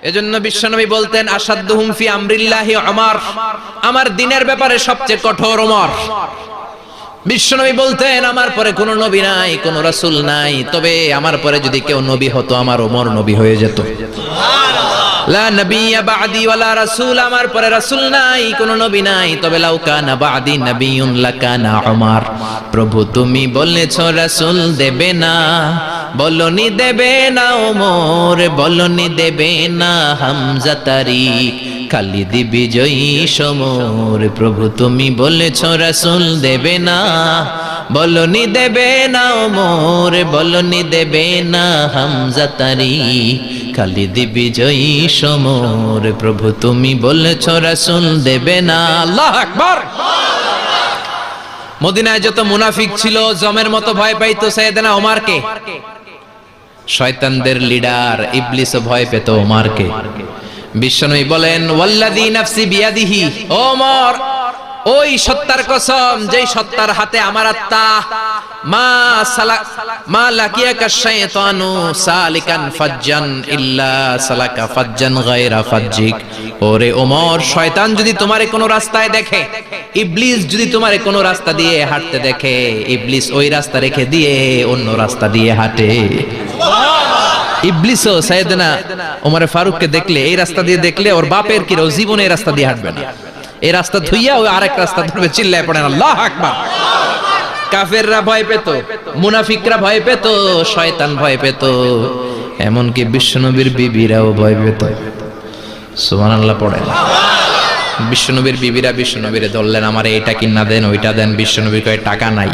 এজন্য বিশ্বনবী বলতেন আসাদুহুম ফি আমরিল্লাহি ওমর, আমার দ্বীনের ব্যাপারে সবচেয়ে কঠোর ওমর। বিশ্বনবী বলতেন আমার পরে কোনো নবী নাই, কোনো রাসূল নাই, তবে আমার পরে যদি কেউ নবী হতো আমার ওমর নবী হয়ে যেত। লা নবিয়্যা বা'দি ওয়ালা রাসূল, আমার পরে রাসূল নাই, কোনো নবী নাই, তবে লাউ কানা বা'দি নবিয়্যুন লাকানা ওমর। প্রভু তুমি বলেছো রাসূল দেবে না, বলনি দেবে না ওমর, বলনি দেবে না হামজা তারিক, খালিদ বিজয়ী সমর। প্রভু তুমি বলেছো রাসূল দেবে না, বলনি দেবে না ওমর, বলনি দেবে না হামজা তারিক, খালিদ বিজয়ী সমর। প্রভু তুমি বলেছো রাসূল দেবে না। আল্লাহু আকবার। মদিনায় যত মুনাফিক ছিল জমের মতো ভয় পাইতো সাইয়েদনা ওমরকে। শয়তানদের লিডার ইবলিসও ভয় পেত ওমরকে। বিশ্বনবী বলেন ওয়াল্লাযী নাফসি বিয়াদিহি, ওমর ওই সত্তার কসম যেই সত্তার হাতে আমার আত্মা, মা লাকিয়াকা শাইতানু সালিকান ফাজ্জান ইল্লা সালাকা ফাজ্জান গায়রা ফাজ্জিক। ওরে ওমর, শয়তান যদি তোমারে কোনো রাস্তায় দেখে, ইবলিস যদি তোমারে কোনো রাস্তা দিয়ে হাঁটতে দেখে, ইবলিস ওই রাস্তা রেখে দিয়ে অন্য রাস্তা দিয়ে হাঁটে। ইবলিসও সাইয়েদনা ওমর ফারুককে দেখলে, এই রাস্তা দিয়ে দেখলে ওর বাপের কি জীবনে এই রাস্তা দিয়ে হাঁটবে না, এই রাস্তা ধুইয়া ওই আরেক রাস্তা ধরবে, চিল্লায় পড়েন আল্লাহু আকবার। কাফেররা ভয় পেত, মুনাফিকরা ভয় পেত, শয়তান ভয় পেত, এমনকি বিশ্বনবীর বিবিরাও ভয় পেত। সুবহানাল্লাহ পড়েন। বিশ্বনবীর বিবিরা বিশ্বনবীরে ধরলেন, আমার এইটা কিনা দেন, ওইটা দেন। বিশ্বনবী কয় টাকা নাই,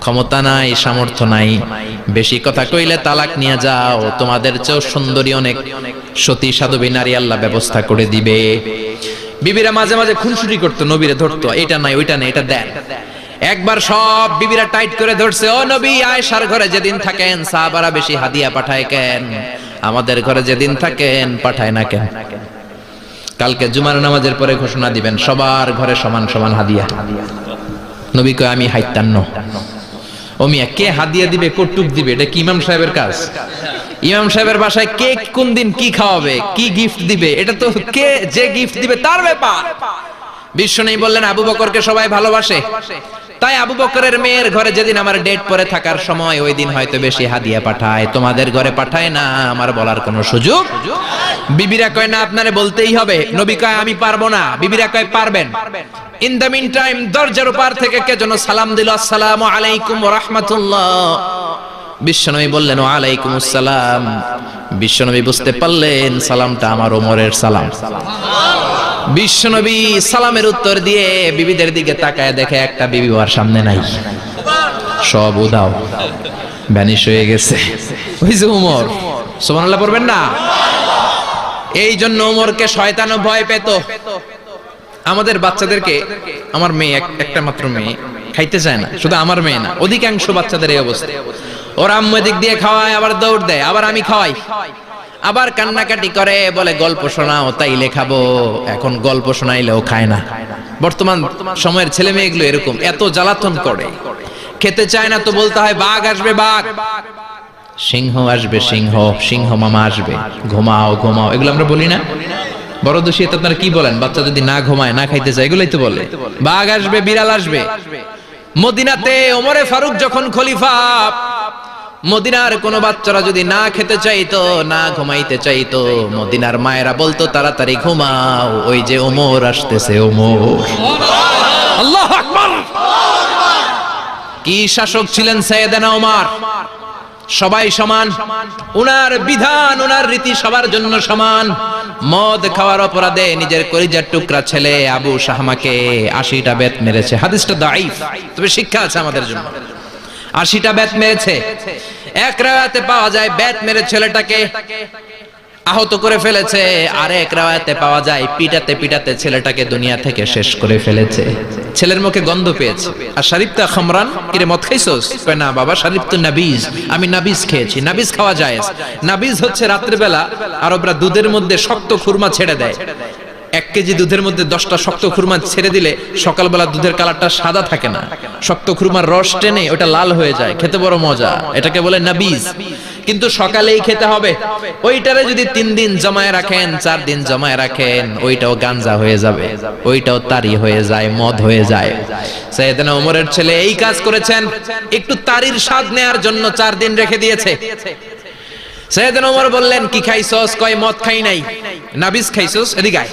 ক্ষমতা নাই, সামর্থ্য নাই, বেশি কথা কইলে তালাক নিয়ে যাও, তোমাদের চেয়েও সুন্দরী অনেক সতী সাধবী নারী আল্লাহ ব্যবস্থা করে দিবে। বিবিরা মাঝে মাঝে খুনসুটি করতো, নবীরে ধরতো, এটা নাই ওইটা নাই, এটা দেন। একবার সব বিবিরা টাইট করে ধরছে, ও নবী আয়েশার ঘরে যেদিন থাকেন সাহাবারা বেশি হাদিয়া পাঠায় কেন, আমাদের ঘরে যেদিন থাকেন পাঠায় না কেন? কালকে জুমার নামাজের পরে ঘোষণা দিবেন সবার ঘরে সমান সমান হাদিয়া। নবী কয় আমি হাইতান্ন। ও মিয়া, কে হাদিয়া দিবে, কটুক দিবে, এটা কি ইমাম সাহেবের কাজ? ইমাম সাহেবের বাসায় কে কোন দিন কি খাওয়াবে, কি গিফট দিবে, এটা তো কে যে গিফট দিবে তার ব্যাপার। বিশ্বনবী বললেন আবু বকরকে সবাই ভালোবাসে, তাই আবু বকরের মেয়ের ঘরে যেদিন আমার ডেট পরে থাকার সময় ওই দিন হয়তো বেশি হাদিয়া পাঠায়, তোমাদের ঘরে পাঠায় না, আমার বলার কোনো সুযোগ। বিবিরা কয় না, আপনারে বলতেই হবে। নবী কয় আমি পারবো না, বিবিরা কয় পারবেন। ইন দ্য মিন টাইম দরজার উপর থেকে কে যেন সালাম দিল, আসসালামু আলাইকুম ওয়া রাহমাতুল্লাহ। বিশ্বনবী বললেন ওয়া আলাইকুমুস সালাম। বিশ্বনবী বুঝতে পারলেন সালামটা আমার ওমরের সালাম। বিশ্বনবী সালামের উত্তর দিয়ে বিবিদের দিকে তাকায় দেখে একটা বিবি ওর সামনে নাই, সব উধাও, ভ্যানিশ হয়ে গেছে। ওই যে ওমর, সুবহানাল্লাহ পড়বেন না? এই জন্য ওমরকে শয়তানও ভয় পেত। আমাদের বাচ্চাদেরকে, আমার মেয়ে একটা মাত্র মেয়ে, খাইতে চায় না, শুধু আমার মেয়ে না, অধিকাংশ বাচ্চাদের এই অবস্থা। ওরা আম্মু দিক দিয়ে খাওয়ায়, আবার দৌড় দেয়, আবার আমি খাওয়াই, আবার কান্নাকাটি করে, বলে গল্প শোনাও, তাইলে খাবো। এখন গল্প শোনাইলেও খায় না। বর্তমান সময়ের ছেলে মেয়েগুলো এরকম, এত জ্বালাতন করে, খেতে চায় না তো বলতে হয় বাঘ আসবে, বাঘ, সিংহ আসবে, সিংহ, সিংহ মামা আসবে, ঘুমাও ঘুমাও, এগুলো আমরা বলি না? বড় দোষী তো আপনারা কি বলেন? বাচ্চা যদি না ঘুমায়, না খাইতে চায়, এগুলোই তো বলে। বাঘ আসবে, বিড়াল আসবে। মদিনাতে ওমরে ফারুক যখন খলিফা, মদিনার কোন বাচ্চারা যদি না খেতে চাইতো, না ঘুমাইতে চাইতো, মদিনার মায়েরা বলতো তাড়াতাড়ি ঘুমাও, ওই যে ওমর আসতেছে, ওমর। আল্লাহু আকবার। কি শাসক ছিলেন সাইয়েদনা ওমর! সবাই সমান, উনার বিধান, উনার রীতি সবার জন্য সমান। মদ খাওয়ার অপরাধে নিজের কলিজার টুকরা ছেলে আবু শাহমাকে 80টা বেত মেরেছে। হাদিসটা দাঈফ, তবে শিক্ষা আছে আমাদের জন্য। 80টা বেত মেরেছে। এক রাওয়ায়াতে পাওয়া যায় বেত মেরে ছেলেটাকে আহত করে ফেলেছে, আর এক রাওয়ায়াতে পাওয়া যায় পিটাতে পিটাতে ছেলেটাকে দুনিয়া থেকে শেষ করে ফেলেছে। ছেলের মুখে গন্ধ পেয়েছে। আর শরীফতা খামরান, কিরে মদ খাইছস? কয় না বাবা, শরীফ তো নাবিজ, আমি নাবিজ খেয়েছি। নাবিজ খাওয়া যায়। নাবিজ হচ্ছে রাতের বেলা আরবরা দুধের মধ্যে শক্ত খুরমা ছেড়ে দেয়। 1 কেজি দুধের মধ্যে 10টা শক্ত খুরমা ছেড়ে দিলে সকালবেলা দুধের কালারটা সাদা থাকে না, শক্ত খুরমার রস টেনে ওটা লাল হয়ে যায়, খেতে বড় মজা, এটাকে বলে নাবিজ। কিন্তু সকালেই খেতে হবে। ওইটারে যদি 3 দিন জমায় রাখেন, 4 দিন জমায় রাখেন, ওইটাও গাঞ্জা হয়ে যাবে, ওইটাও তারি হয়ে যায়, মদ হয়ে যায়। সাইয়েদনা ওমরের ছেলে এই কাজ করেছেন, একটু তারির স্বাদ নেয়ার জন্য 4 দিন রেখে দিয়েছে। সাইয়েদনা ওমর বললেন, কি খাইছস? কয় মদ খাই নাই। নাবিজ খাইছস? এদিকে আয়।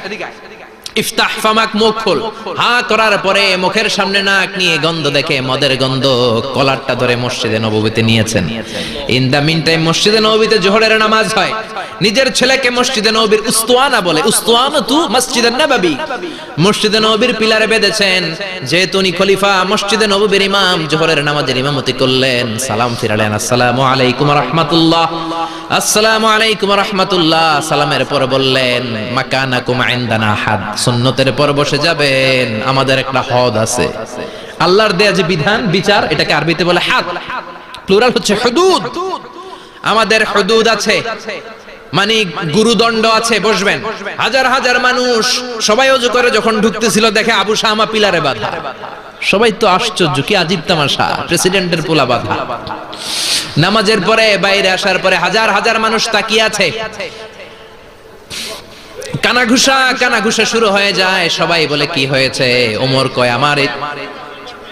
ইফতাহ ফামাক, মুখ খোল। হা করার পরে মুখের সামনে নাক নিয়ে গন্ধ দেখে, মদের গন্ধ, কলারটা ধরে মসজিদে নববীতে নিয়েছেন। ইন দা মিন টাইম মসজিদে নববীতে জোহরের নামাজ হয়। নিজের ছেলেকে মসজিদে নববীর উস্তুয়ানা বলে, উস্তুয়ানাতু মসজিদুন নববী, মসজিদে নববীর পিলারে বেঁধেছেন। যেহেতু উনি খলিফা, মসজিদে নববীর ইমাম, জোহরের নামাজের ইমামতি করলেন। সালাম ফিরালেন, আসসালামু আলাইকুম ওয়া রাহমাতুল্লাহ, আসসালামু আলাইকুম ওয়া রাহমাতুল্লাহ। সালামের পর বললেন, মাকানাকুম ইনদানা হাদ, সুন্নতের পর বসে যাবেন, আমাদের একটা হদ আছে। আল্লাহর দেয়া যে বিধান, বিচার, এটাকে আরবিতে বলে হাদ, প্লুরাল হচ্ছে হুদুদ। আমাদের হুদুদ আছে, মানে গুরুদণ্ড আছে, বসবেন। হাজার হাজার মানুষ সবাই ওযু করে যখন ঢুকতেছিল, দেখে আবু শামা পিলারে বাঁধা। সবাই তো আশ্চর্য, কি আজীব তামাশা, প্রেসিডেন্টের পোলা বাঁধা। নামাজের পরে বাইরে আসার পরে হাজার হাজার মানুষ তাকিয়ে আছে। কানাঘুষা শুরু হয়ে যায়। সবাই বলে, কি হয়েছে? ওমর কয়, আমার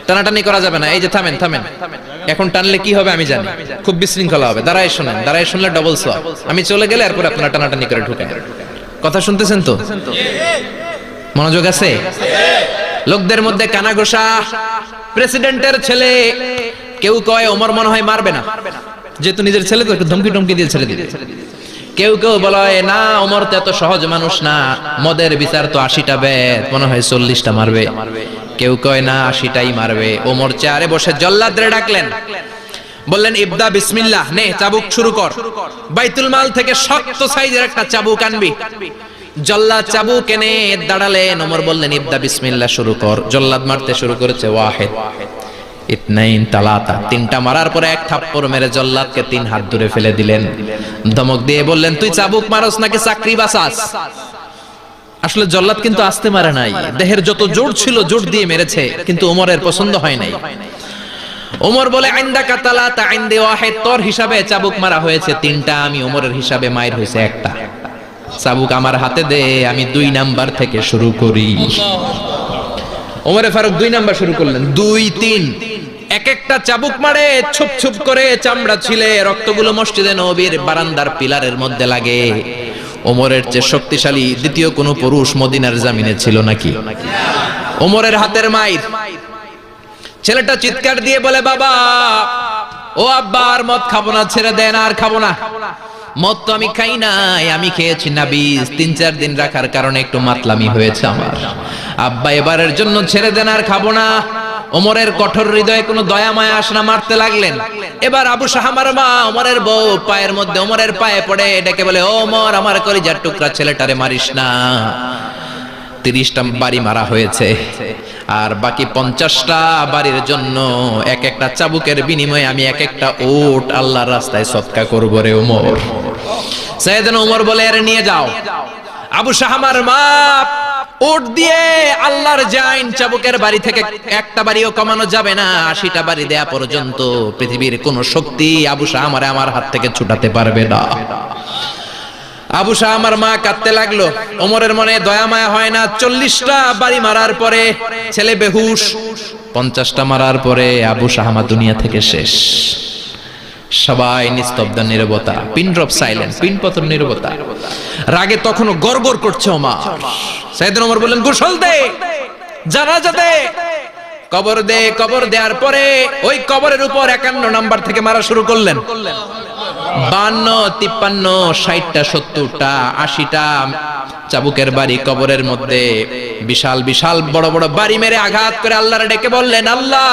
টানাটানি করা যাবে না। এই যে থামেন, এখন টানলে কি হবে আমি জানি, খুব বিশৃঙ্খলা হবে। দাঁড়ায় শুনেন, দাঁড়ায় শুনলে ডবল সওয়াব। আমি চলে গেলে এরপর আপনারা টানাটানি করে ঢুকেন। কথা শুনতেছেন তো? মনোযোগ আছে? লোকদের মধ্যে কানাঘুষা। প্রেসিডেন্টের ছেলে, কেউ কয় ওমর মনে হয় মারবে না, যেহেতু নিজের ছেলে তো একটু ধমকি দিয়ে ছেড়ে দিবে। কেউ বলে, না, ওমর তো এত সহজ মানুষ না, মদের বিচার তো 80টা বেদ, মনে হয় 40টা মারবে। কেউ কয় না, 80টাই মারবে। ওমর চেয়ারে বসে জল্লাদরে ডাকলেন, বললেন, ইবদা বিসমিল্লাহ, নে চাবুক শুরু কর। বাইতুল মাল থেকে শক্ত সাইজের একটা চাবুক আনবি। জল্লাদ চাবুক এনে দাঁড়ালেন। ওমর বললেন, ইবদা বিসমিল্লাহ, শুরু কর। জল্লাদ মারতে শুরু করেছে। ওয়াহিদ, ইতনাইন, তালাতা, 3টা মারার পরে এক থাপ্পড় মেরে জল্লাদকে 3 হাত দূরে ফেলে দিলেন। ধমক দিয়ে বললেন, তুই চাবুক মারস নাকি চাকরি বাসাস? আসলে জল্লাদ কিন্তু আস্তে মারে নাই, দেহের যত জোর ছিল জোর দিয়ে মেরেছে, কিন্তু ওমরের পছন্দ হয় নাই। ওমর বলে, আইন্দাকা তালাতা আইন্দে ওয়াহিদ, তোর হিসাবে চাবুক মারা হয়েছে 3টা, আমি ওমরের হিসাবে মাইর হয়েছে 1টা। চাবুক আমার হাতে দে, আমি 2 নাম্বার থেকে শুরু করি। ওমরে ফারুক 2 নাম্বার শুরু করলেন। 2, 3, এক একটা চাবুক মারে, ছুপ ছুপ করে চামড়া ছিলে, রক্তগুলো মসজিদে নববীর বারান্দার পিলারের মধ্যে লাগে। ওমরের চেয়ে শক্তিশালী দ্বিতীয় কোন পুরুষ মদিনার জমিনে ছিল নাকি? ওমরের হাতের মাইর। ছেলেটা চিৎকার দিয়ে বলে, বাবা, ও আব্বা, আর মদ খাবো না, ছেড়ে দেন, আর খাবো না। মদ তো আমি খাই নাই, আমি খেয়েছি নাবিজ, 3-4 দিন রাখার কারণে একটু মাতলামি হয়েছে আমার। আব্বা, এবারের জন্য ছেড়ে দেন, আর খাবো না। ওমরের কঠোর হৃদয়ে কোনো দয়া মায়া আসে না, মারতে লাগলেন। এবার আবু শাহামার মা, ওমরের বউ, পায়ের মধ্যে ওমরের পায়ে পড়ে ডেকে বলে, ওমর, আমার কলিজার টুকরা ছেলেটারে মারিস না। 30টা বাড়ি মারা হয়েছে, আর বাকি 50টা বাড়ির জন্য এক একটা চাবুকের বিনিময়ে আমি এক একটা ওট আল্লাহর রাস্তায় সদকা করব রে ওমর। সাইয়েদনা ওমর বলে, আরে নিয়ে যাও। আবু শাহামার মা ওট দিয়ে আল্লাহর জাইন, চাবুকের বাড়ি থেকে একটা বাড়িও কমানো যাবে না, 80টা বাড়ি দেয়া পর্যন্ত পৃথিবীর কোন শক্তি আবু শাহামারে আমার হাত থেকে ছুটাতে পারবে না। আবু শাহামার মা কাঁদতে লাগলো। ওমরের মনে দয়া মায়া হয় না। 40টা বাড়ি মারার পরে ছেলে বেহুশ, 50টা মারার পরে আবু শাহামা দুনিয়া থেকে শেষ। সবাই নিস্তব্ধ, নীরবতা, পিন ড্রপ সাইলেন্স, পিন পতন নীরবতা। রাগে তখনও গড়গড় করছে ওমর। সাইয়েদনা ওমর বললেন, গোসল দে, জানাজা দে, কবর দে। কবর দেওয়ার পরে ওই কবরের উপর 51 নাম্বার থেকে মারা শুরু করলেন। 52, 53, 60টা, 70টা, 80টা চাবুকের বাড়ি কবরের মধ্যে, বিশাল বিশাল বড় বড় বাড়ি মেরে আঘাত করে আল্লাহরে ডেকে বললেন, আল্লাহ,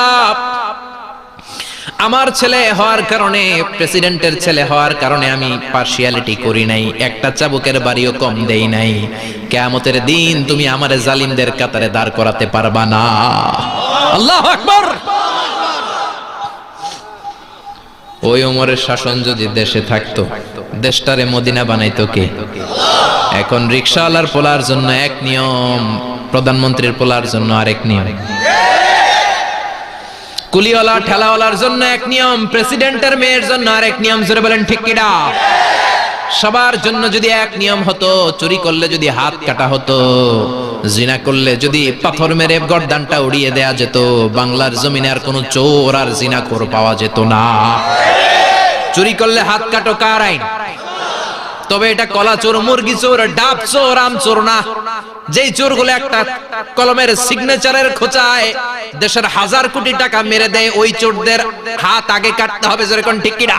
আমার ছেলে হওয়ার কারণে, প্রেসিডেন্টের ছেলে হওয়ার কারণে আমি পার্সিয়ালিটি করি নাই, একটা চাবুকের বাড়িও কম দেই নাই। কিয়ামতের দিন তুমি আমারে জালিমদের কাতারে দাঁড় করাতে পারবা না। আল্লাহু আকবার। ওই ওমরের শাসন যদি দেশে থাকতো, দেশটারে মদিনা বানাইতো কে? এখন রিকশাওয়ালার পোলার জন্য এক নিয়ম, প্রধানমন্ত্রীর পোলার জন্য আরেক নিয়ম। কুলিওয়ালা ঠেলাওয়ালার জন্য এক নিয়ম, প্রেসিডেন্টের মেয়ের জন্য আরেক নিয়ম। জোরে বলেন ঠিক কিনা? সবার জন্য যদি এক নিয়ম হতো, চুরি করলে যদি হাত কাটা হতো, জিনা করলে যদি পাথর মেরে গর্দানটা উড়িয়ে দেয়া যেত, বাংলার জমিনে আর কোনো চোর আর জিনাখোর পাওয়া যেত না। চুরি করলে হাত কাটো কার আইন? তবে এটা কলা চোর, মুরগি চোর, ডাব চোর, আম চোর না। যেই চোরগুলো একটা কলমের সিগনেচারের খোঁচায় দেশের হাজার কোটি টাকা মেরে দেয়, ওই চোরদের হাত আগে কাটতে হবে। যেরকম ঠিক কিনা?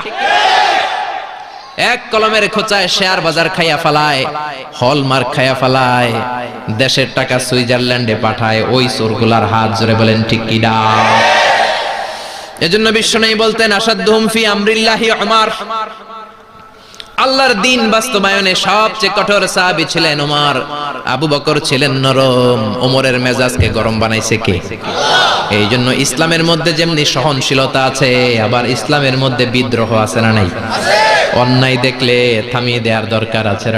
এক কলমের খোঁচায় শেয়ার বাজার খাইয়া ফেলায়, হলমার্ক খাইয়া ফেলায়, দেশের টাকা সুইজারল্যান্ডে পাঠায়, ওই চোরগুলার হাত। জোরে বলেন ঠিক কিনা? এজন্য বিশ্বনবী বলতেন, আসাদুহুম ফি আমরিল্লাহি উমর। আল্লাহর দ্বীন বাস্তবায়নে সবচেয়ে কঠোর সাহাবী ছিলেন ওমর। আবু বকর ছিলেন নরম, ওমরের মেজাজকে গরম বানাইছে কে? এই জন্য ইসলামের মধ্যে যেমনি সহনশীলতা আছে, আবার ইসলামের মধ্যে বিদ্রোহ আছে না নাই? অন্যায় দেখলে থামিয়ে দেওয়ার দরকার আছে।